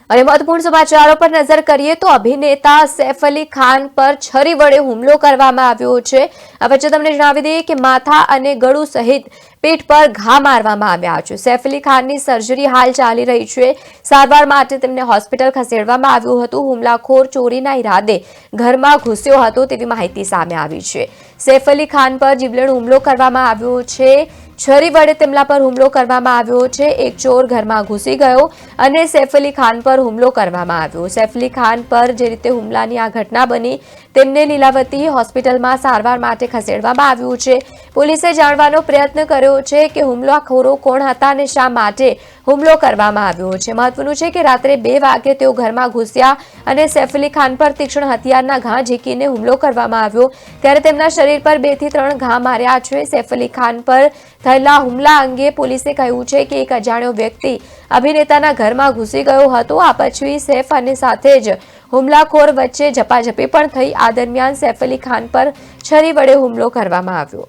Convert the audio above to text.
અને મહત્વપૂર્ણ સમાચારો પર નજર કરીએ તો અભિનેતા સૈફ અલી ખાન પર છરી વડે હુમલો કરવામાં આવ્યો છે। આ વચ્ચે તમને જણાવી દઈએ કે માથા અને ગળું સહિત પેટ પર ઘા મારવામાં આવ્યા છે। સૈફ અલી ખાનની સર્જરી હાલ ચાલી રહી છે। સારવાર માટે તેમને હોસ્પિટલ ખસેડવામાં આવ્યું હતું। હુમલાખોર ચોરીના ઈરાદે ઘરમાં ઘૂસ્યો હતો તેવી માહિતી સામે આવી છે। સૈફ અલી ખાન પર જીવલેણ હુમલો કરવામાં આવ્યો છે। છરી વડે તેમના પર હુમલો કરવામાં આવ્યો છે। એક ચોર ઘરમાં ઘૂસી ગયો અને સૈફ અલી ખાન પર હુમલો કરવામાં આવ્યો। સૈફ અલી ખાન પર જે રીતે હુમલાની આ ઘટના બની તેમને લીલાવતી હોસ્પિટલમાં સારવાર માટે ખસેડવામાં આવ્યું છે। પોલીસે જાણવાનો પ્રયત્ન કર્યો છે કે હુમલાખોરો કોણ હતા અને શા માટે હુમલો કરવામાં આવ્યો છે। મહત્વનું છે કે રાત્રે 2 વાગે તેઓ ઘરમાં ઘૂસ્યા અને સૈફ અલી ખાન પર તીક્ષ્ણ હથિયારના ઘા ઝીકીને હુમલો કરવામાં આવ્યો। ત્યારે તેમના શરીર પર 2 થી 3 ઘા માર્યા છે। સૈફ અલી ખાન પર થયેલા હુમલા અંગે પોલીસે કહ્યું છે કે એક અજાણ્યો વ્યક્તિ અભિનેતાના ઘરમાં ઘૂસી ગયો હતો। આ પછી સૈફ અને સાથે જ હુમલાખોર વચ્ચે ઝપાઝપી પણ થઈ। આ દરમિયાન સૈફ અલી ખાન પર છરી વડે હુમલો કરવામાં આવ્યો।